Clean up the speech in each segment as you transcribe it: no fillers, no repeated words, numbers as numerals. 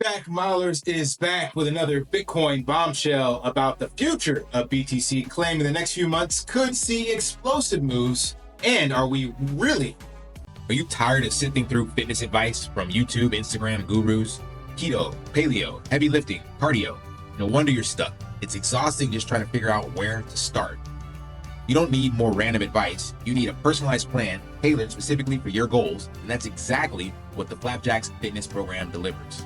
Jack Mallers is back with another Bitcoin bombshell about the future of BTC, claiming the next few months could see explosive moves. And are you tired of sifting through fitness advice from YouTube, Instagram gurus? Keto, paleo, heavy lifting, cardio. No wonder you're stuck. It's exhausting just trying to figure out where to start. You don't need more random advice. You need a personalized plan tailored specifically for your goals, and that's exactly what the Flapjacks Fitness Program delivers.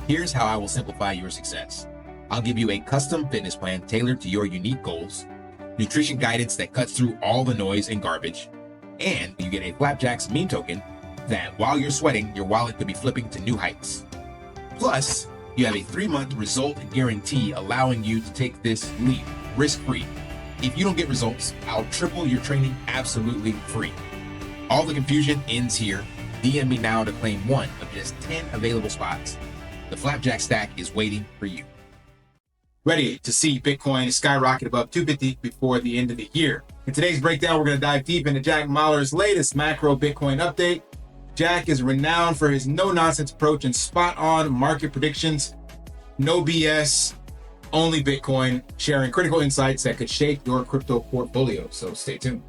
Here's how I will simplify your success. I'll give you a custom fitness plan tailored to your unique goals, nutrition guidance that cuts through all the noise and garbage, and you get a Flapjacks meme token that while you're sweating, your wallet could be flipping to new heights. Plus, you have a 3-month result guarantee allowing you to take this leap risk-free. If you don't get results, I'll triple your training absolutely free. All the confusion ends here. DM me now to claim one of just 10 available spots. The Flapjack stack is waiting for you. Ready to see Bitcoin skyrocket above 250 before the end of the year. In today's breakdown, we're going to dive deep into Jack Mallers' latest macro Bitcoin update. Jack is renowned for his no-nonsense approach and spot-on market predictions. No BS, only Bitcoin, sharing critical insights that could shape your crypto portfolio. So stay tuned.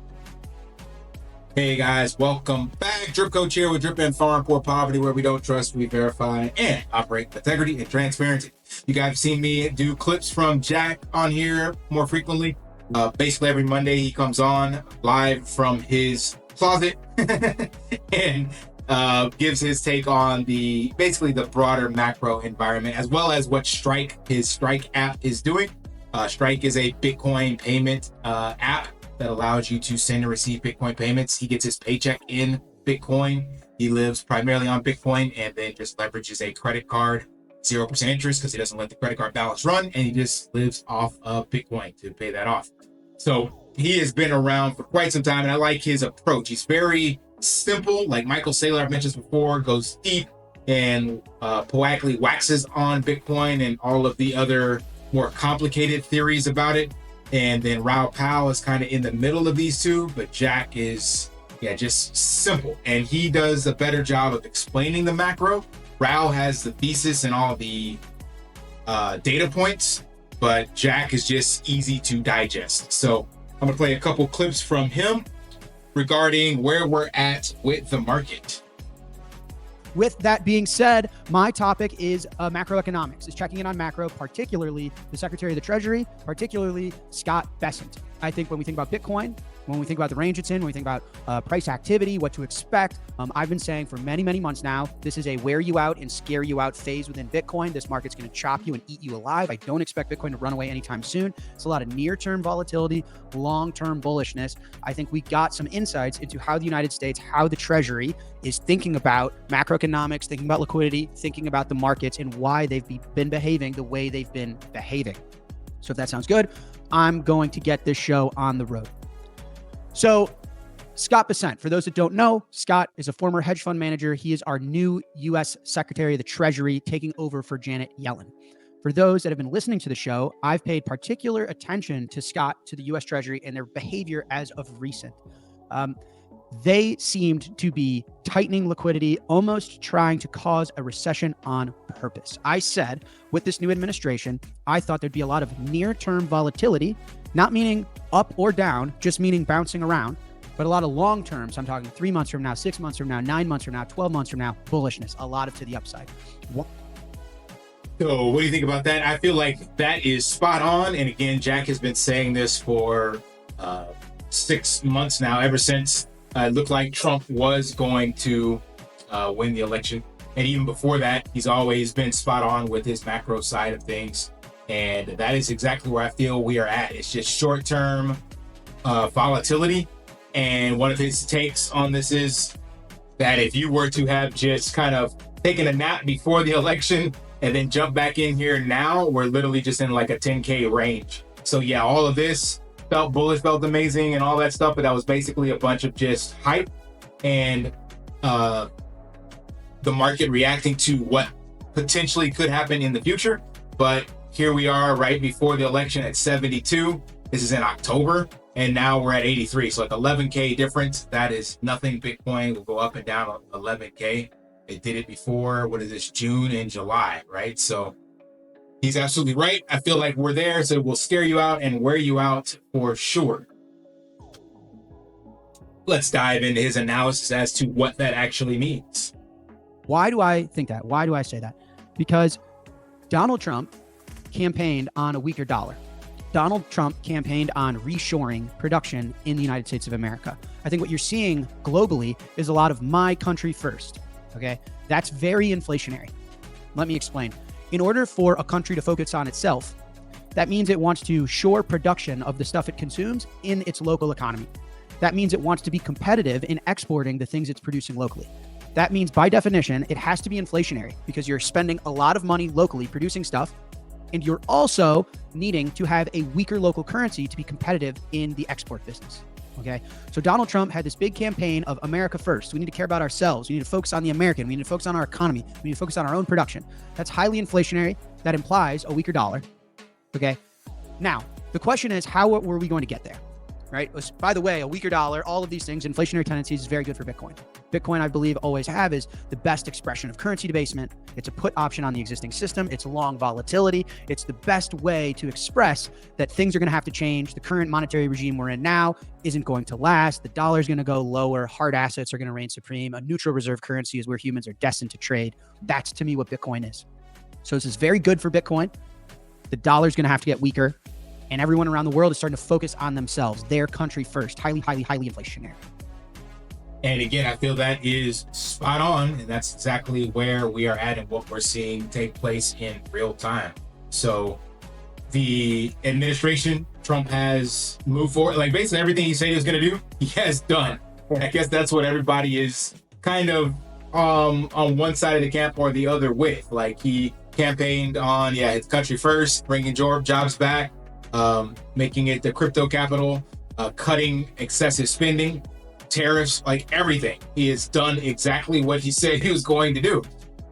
Hey guys, welcome back. Drip Coach here with Drip.mp4, Poor Poverty, where we don't trust, we verify, and operate with integrity and transparency. You guys have seen me do clips from Jack on here more frequently. Basically every Monday he comes on live from his closet and gives his take on basically the broader macro environment, as well as what his Strike app is doing. Strike is a Bitcoin payment app that allows you to send and receive Bitcoin payments. He gets his paycheck in Bitcoin. He lives primarily on Bitcoin and then just leverages a credit card, 0% interest, because he doesn't let the credit card balance run, and he just lives off of Bitcoin to pay that off. So he has been around for quite some time, and I like his approach. He's very simple, like Michael Saylor I've mentioned before, goes deep and poetically waxes on Bitcoin and all of the other more complicated theories about it. And then Raoul Pal is kind of in the middle of these two, but Jack is just simple, and he does a better job of explaining the macro. Raoul has the thesis and all the data points, but Jack is just easy to digest. So I'm gonna play a couple clips from him regarding where we're at with the market. With that being said, my topic is macroeconomics, is checking in on macro, particularly the Secretary of the Treasury, particularly Scott Bessent. I think when we think about Bitcoin, when we think about the range it's in, when we think about price activity, what to expect, I've been saying for many, many months now, this is a wear you out and scare you out phase within Bitcoin. This market's going to chop you and eat you alive. I don't expect Bitcoin to run away anytime soon. It's a lot of near-term volatility, long-term bullishness. I think we got some insights into how the United States, how the Treasury is thinking about macroeconomics, thinking about liquidity, thinking about the markets, and why they've been behaving the way they've been behaving. So if that sounds good, I'm going to get this show on the road. So Scott Bessent, for those that don't know, Scott is a former hedge fund manager. He is our new U.S. Secretary of the Treasury, taking over for Janet Yellen. For those that have been listening to the show, I've paid particular attention to Scott, to the U.S. Treasury, and their behavior as of recent. They seemed to be tightening liquidity, almost trying to cause a recession on purpose. I said, with this new administration, I thought there'd be a lot of near-term volatility, not meaning up or down, just meaning bouncing around, but a lot of long-term. So I'm talking 3 months from now, 6 months from now, 9 months from now, 12 months from now, bullishness, a lot of to the upside. So what do you think about that? I feel like that is spot on. And again, Jack has been saying this for 6 months now, ever since it looked like Trump was going to win the election. And even before that, he's always been spot on with his macro side of things. And that is exactly where I feel we are at. It's just short-term volatility. And one of his takes on this is that if you were to have just kind of taken a nap before the election and then jump back in here now, we're literally just in like a 10K range. So yeah, all of this felt bullish, felt amazing and all that stuff, but that was basically a bunch of just hype and the market reacting to what potentially could happen in the future. But here we are right before the election at 72. This is in October, and now we're at 83. So like 11K difference. That is nothing. Bitcoin will go up and down 11K. It did it before, what is this, June and July, right? So he's absolutely right. I feel like we're there, so we'll scare you out and wear you out for sure. Let's dive into his analysis as to what that actually means. Why do I think that? Why do I say that? Because Donald Trump campaigned on a weaker dollar. Donald Trump campaigned on reshoring production in the United States of America. I think what you're seeing globally is a lot of my country first. Okay, that's very inflationary. Let me explain. In order for a country to focus on itself, that means it wants to shore production of the stuff it consumes in its local economy. That means it wants to be competitive in exporting the things it's producing locally. That means by definition, it has to be inflationary because you're spending a lot of money locally producing stuff, and you're also needing to have a weaker local currency to be competitive in the export business. Okay. So Donald Trump had this big campaign of America first. We need to care about ourselves. We need to focus on the American. We need to focus on our economy. We need to focus on our own production. That's highly inflationary. That implies a weaker dollar. Okay. Now, the question is, how were we going to get there? Right? By the way, a weaker dollar, all of these things, inflationary tendencies is very good for Bitcoin. Bitcoin, I believe, always is the best expression of currency debasement. It's a put option on the existing system. It's long volatility. It's the best way to express that things are going to have to change. The current monetary regime we're in now isn't going to last. The dollar is going to go lower. Hard assets are going to reign supreme. A neutral reserve currency is where humans are destined to trade. That's, to me, what Bitcoin is. So this is very good for Bitcoin. The dollar is going to have to get weaker. And everyone around the world is starting to focus on themselves, their country first. Highly, highly, highly inflationary. And again, I feel that is spot on. And that's exactly where we are at and what we're seeing take place in real time. So the administration, Trump has moved forward. Like basically everything he said he was going to do, he has done. I guess that's what everybody is kind of on one side of the camp or the other with. Like he campaigned on, his country first, bringing jobs back. Making it the crypto capital, cutting excessive spending, tariffs, like everything. He has done exactly what he said he was going to do.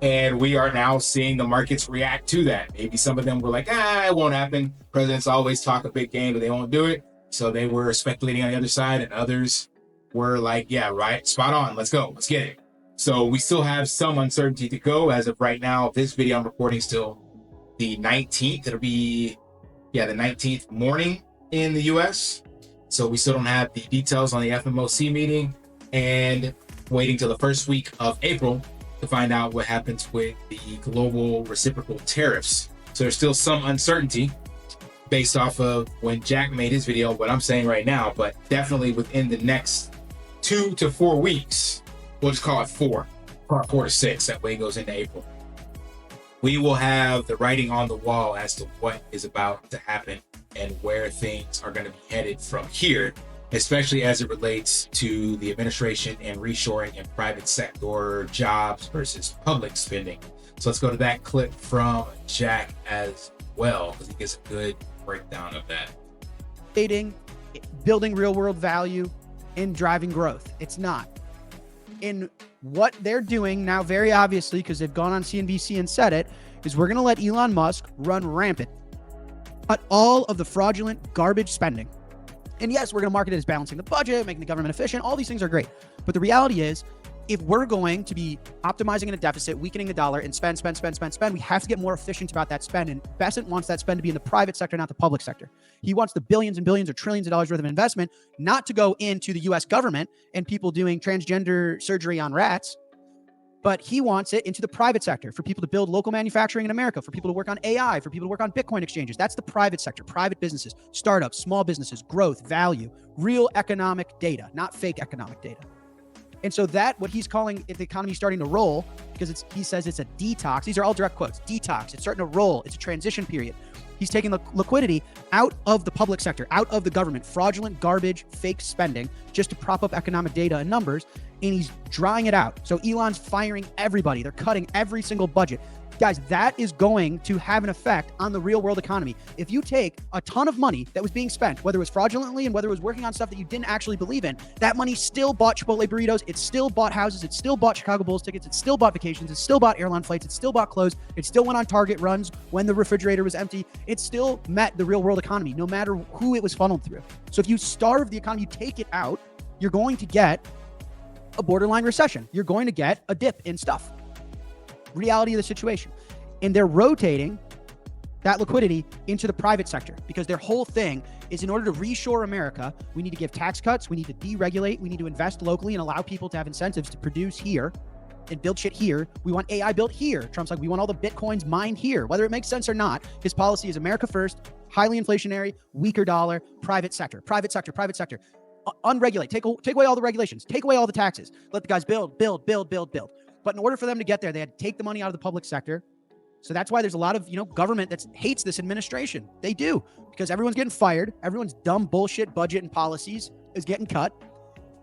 And we are now seeing the markets react to that. Maybe some of them were like, it won't happen. Presidents always talk a big game, but they won't do it. So they were speculating on the other side, and others were like, right, spot on. Let's go. Let's get it. So we still have some uncertainty to go. As of right now, this video I'm recording still the 19th. It'll be the 19th morning in the US. So we still don't have the details on the FOMC meeting, and waiting till the first week of April to find out what happens with the global reciprocal tariffs. So there's still some uncertainty based off of when Jack made his video, what I'm saying right now, but definitely within the next 2 to 4 weeks, we'll just call it 4 to 6, that way it goes into April. We will have the writing on the wall as to what is about to happen and where things are going to be headed from here, especially as it relates to the administration and reshoring and private sector jobs versus public spending. So let's go to that clip from Jack as well, because he gives a good breakdown of that. Building real world value and driving growth. It's not. In what they're doing now, very obviously, because they've gone on CNBC and said it, is we're going to let Elon Musk run rampant at all of the fraudulent garbage spending. And yes, we're going to market it as balancing the budget, making the government efficient. All these things are great. But the reality is, if we're going to be optimizing in a deficit, weakening the dollar, and spend, we have to get more efficient about that spend. And Bessent wants that spend to be in the private sector, not the public sector. He wants the billions and billions or trillions of dollars worth of investment not to go into the US government and people doing transgender surgery on rats, but he wants it into the private sector for people to build local manufacturing in America, for people to work on AI, for people to work on Bitcoin exchanges. That's the private sector, private businesses, startups, small businesses, growth, value, real economic data, not fake economic data. And so what he's calling the economy starting to roll, because he says it's a detox. These are all direct quotes. Detox. It's starting to roll. It's a transition period. He's taking the liquidity out of the public sector, out of the government, fraudulent garbage, fake spending, just to prop up economic data and numbers, and he's drying it out. So Elon's firing everybody. They're cutting every single budget. Guys, that is going to have an effect on the real world economy. If you take a ton of money that was being spent, whether it was fraudulently and whether it was working on stuff that you didn't actually believe in, that money still bought Chipotle burritos, it still bought houses, it still bought Chicago Bulls tickets, it still bought vacations, it still bought airline flights, it still bought clothes, it still went on Target runs when the refrigerator was empty. It still met the real world economy, no matter who it was funneled through. So if you starve the economy, you take it out, you're going to get a borderline recession. You're going to get a dip in stuff. reality of the situation. And they're rotating that liquidity into the private sector because their whole thing is, in order to reshore America, we need to give tax cuts, we need to deregulate, we need to invest locally and allow people to have incentives to produce here and build shit here. We want AI built here. Trump's like, we want all the Bitcoins mined here. Whether it makes sense or not, his policy is America first, highly inflationary, weaker dollar, private sector. Unregulate, take away all the regulations, take away all the taxes, let the guys build. But in order for them to get there, they had to take the money out of the public sector. So that's why there's a lot of, government that hates this administration. They do, because everyone's getting fired. Everyone's dumb bullshit budget and policies is getting cut.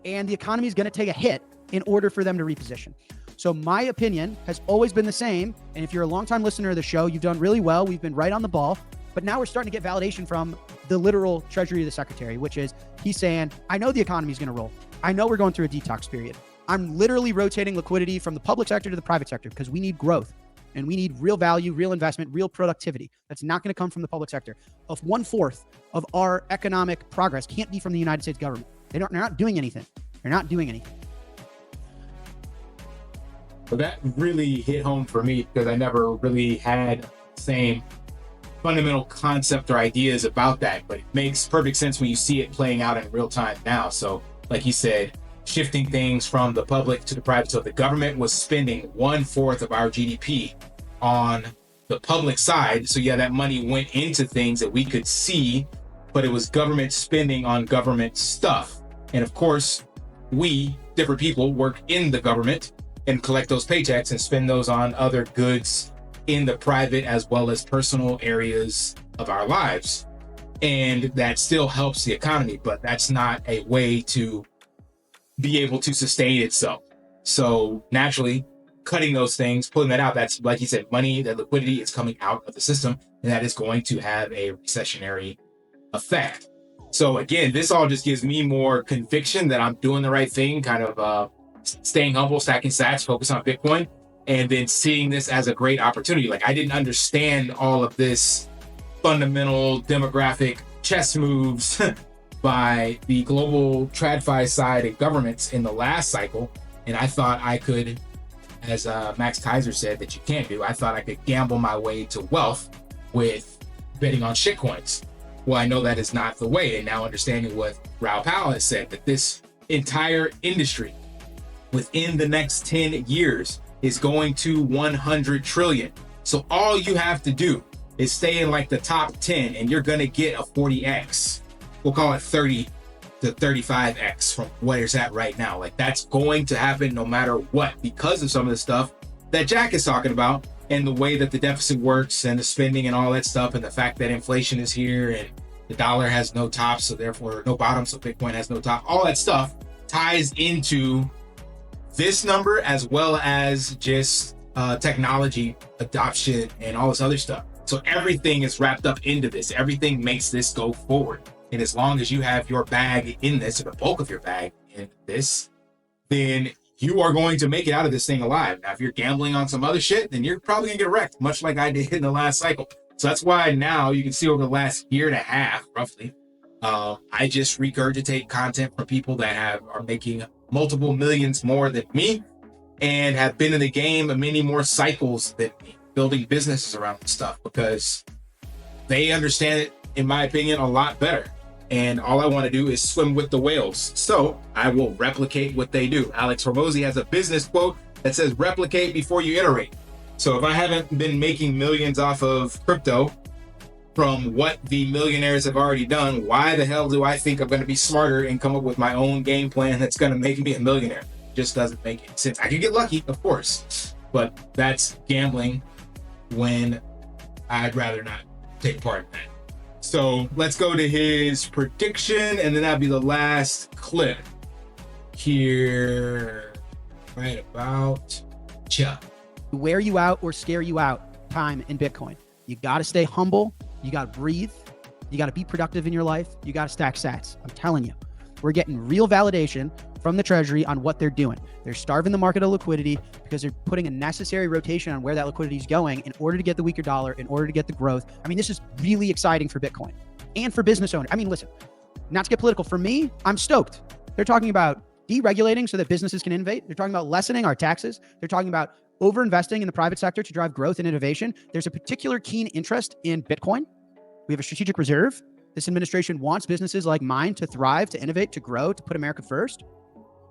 And the economy is going to take a hit in order for them to reposition. So my opinion has always been the same. And if you're a longtime listener of the show, you've done really well. We've been right on the ball. But now we're starting to get validation from the literal Treasury of the Secretary, which is he's saying, I know the economy is going to roll. I know we're going through a detox period. I'm literally rotating liquidity from the public sector to the private sector because we need growth. And we need real value, real investment, real productivity. That's not going to come from the public sector. Of 1/4 of our economic progress can't be from the United States government. They're not doing anything. They're not doing anything. Well, that really hit home for me because I never really had the same fundamental concept or ideas about that. But it makes perfect sense when you see it playing out in real time now. So, like you said, shifting things from the public to the private. So the government was spending 1/4 of our GDP on the public side. So yeah, that money went into things that we could see, but it was government spending on government stuff. And of course, we, different people, work in the government and collect those paychecks and spend those on other goods in the private as well as personal areas of our lives. And that still helps the economy, but that's not a way to be able to sustain itself. So naturally, cutting those things, pulling that out, that's, like you said, money, that liquidity is coming out of the system, and that is going to have a recessionary effect. So again, this all just gives me more conviction that I'm doing the right thing, kind of staying humble, stacking sats, focus on Bitcoin, and then seeing this as a great opportunity. Like, I didn't understand all of this fundamental demographic chess moves by the global TradFi side and governments in the last cycle. And I thought I could, as Max Kaiser said that you can't do, I thought I could gamble my way to wealth with betting on shitcoins. Well, I know that is not the way. And now understanding what Raoul Pal has said, that this entire industry within the next 10 years is going to 100 trillion. So all you have to do is stay in like the top 10 and you're going to get a 40x. We'll call it 30 to 35x from where it's at right now. Like, that's going to happen no matter what, because of some of the stuff that Jack is talking about and the way that the deficit works and the spending and all that stuff, and the fact that inflation is here and the dollar has no top, so therefore no bottom, so Bitcoin has no top. All that stuff ties into this number, as well as just technology adoption and all this other stuff. So everything is wrapped up into this. Everything makes this go forward. And as long as you have your bag in this, or the bulk of your bag in this, then you are going to make it out of this thing alive. Now, if you're gambling on some other shit, then you're probably gonna get wrecked, much like I did in the last cycle. So that's why now you can see over the last year and a half, roughly, I just regurgitate content from people that are making multiple millions more than me and have been in the game many more cycles than me, building businesses around this stuff, because they understand it, in my opinion, a lot better. And all I want to do is swim with the whales. So I will replicate what they do. Alex Hormozy has a business quote that says, replicate before you iterate. So if I haven't been making millions off of crypto from what the millionaires have already done, why the hell do I think I'm going to be smarter and come up with my own game plan that's going to make me a millionaire? Just doesn't make any sense. I could get lucky, of course, but that's gambling when I'd rather not take part in that. So let's go to his prediction, and then that'll be the last clip here, right about Chuck. Wear you out or scare you out time in Bitcoin. You got to stay humble. You got to breathe. You got to be productive in your life. You got to stack sats. I'm telling you, we're getting real validation from the Treasury on what they're doing. They're starving the market of liquidity because they're putting a necessary rotation on where that liquidity is going in order to get the weaker dollar, in order to get the growth. I mean, this is really exciting for Bitcoin and for business owners. I mean, listen, not to get political, for me, I'm stoked. They're talking about deregulating so that businesses can innovate. They're talking about lessening our taxes. They're talking about over-investing in the private sector to drive growth and innovation. There's a particular keen interest in Bitcoin. We have a strategic reserve. This administration wants businesses like mine to thrive, to innovate, to grow, to put America first.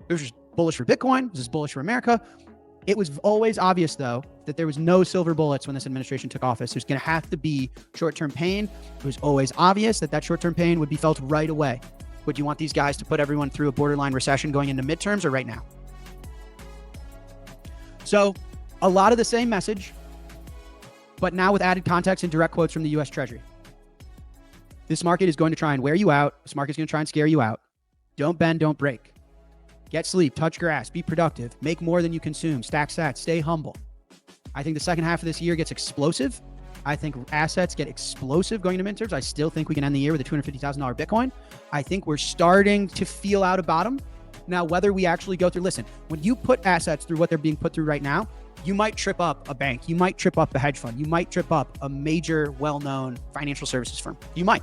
This is bullish for Bitcoin. This is bullish for America. It was always obvious, though, that there was no silver bullets when this administration took office. There's going to have to be short-term pain. It was always obvious that that short-term pain would be felt right away. Would you want these guys to put everyone through a borderline recession going into midterms or right now? So a lot of the same message, but now with added context and direct quotes from the U.S. Treasury. This market is going to try and wear you out. This market is going to try and scare you out. Don't bend, don't break. Get sleep, touch grass, be productive, make more than you consume, stack sats, stay humble. I think the second half of this year gets explosive. I think assets get explosive going into midterms. I still think we can end the year with a $250,000 Bitcoin. I think we're starting to feel out a bottom. Now, whether we actually go through, listen, when you put assets through what they're being put through right now, you might trip up a bank. You might trip up a hedge fund. You might trip up a major, well-known financial services firm. You might.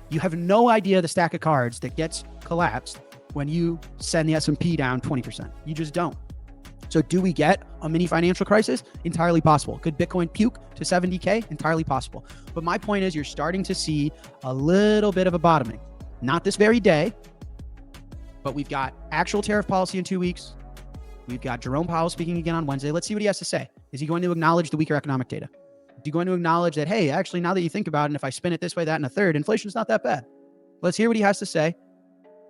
You have no idea the stack of cards that gets collapsed when you send the S&P down 20%. You just don't. So do we get a mini financial crisis? Entirely possible. Could Bitcoin puke to 70K? Entirely possible. But my point is you're starting to see a little bit of a bottoming. Not this very day, but we've got actual tariff policy in 2 weeks. We've got Jerome Powell speaking again on Wednesday. Let's see what he has to say. Is he going to acknowledge the weaker economic data? Is he going to acknowledge that, hey, actually, now that you think about it, and if I spin it this way, that, and a third, inflation's not that bad? Let's hear what he has to say.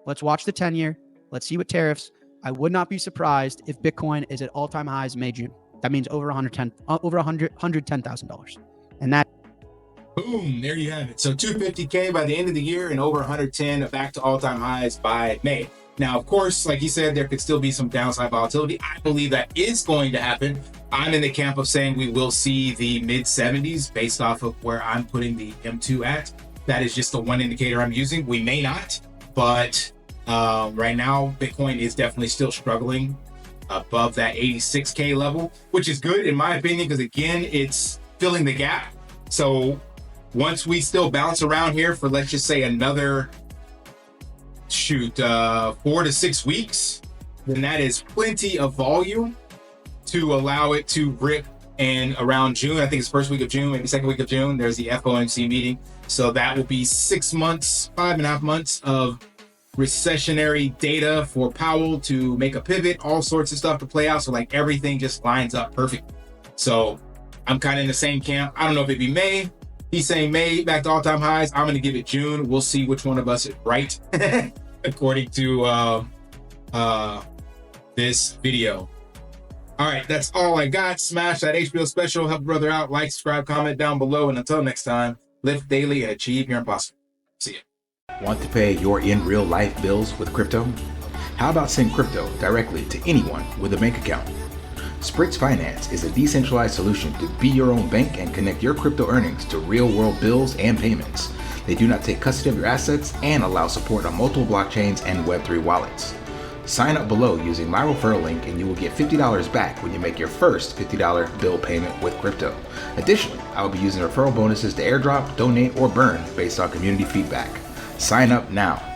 Let's watch the 10-year. Let's see what tariffs. I would not be surprised if Bitcoin is at all-time highs May, June. That means over $110,000. And that. Boom, there you have it. So 250K by the end of the year and over 110 back to all-time highs by May. Now, of course, like you said, there could still be some downside volatility. I believe that is going to happen. I'm in the camp of saying we will see the mid-70s based off of where I'm putting the M2 at. That is just the one indicator I'm using. We may not, but right now, Bitcoin is definitely still struggling above that 86K level, which is good in my opinion, because again, it's filling the gap. So once we still bounce around here for, let's just say, another 4 to 6 weeks, then that is plenty of volume to allow it to rip. And around June, I think it's first week of June, maybe second week of June, there's the FOMC meeting. So that will be 6 months, 5.5 months of recessionary data for Powell to make a pivot, all sorts of stuff to play out. So like everything just lines up perfect. So I'm kind of in the same camp. I don't know if it'd be May. He's saying May back to all-time highs. I'm going to give it June. We'll see which one of us is right according to this video. All right, that's all I got. Smash that HBO special. Help a brother out. Like, subscribe, comment down below. And until next time, live daily and achieve your impossible. See ya. Want to pay your in real life bills with crypto? How about send crypto directly to anyone with a bank account? Spritz Finance is a decentralized solution to be your own bank and connect your crypto earnings to real world bills and payments. They do not take custody of your assets and allow support on multiple blockchains and Web3 wallets. Sign up below using my referral link and you will get $50 back when you make your first $50 bill payment with crypto. Additionally, I will be using referral bonuses to airdrop, donate, or burn based on community feedback. Sign up now.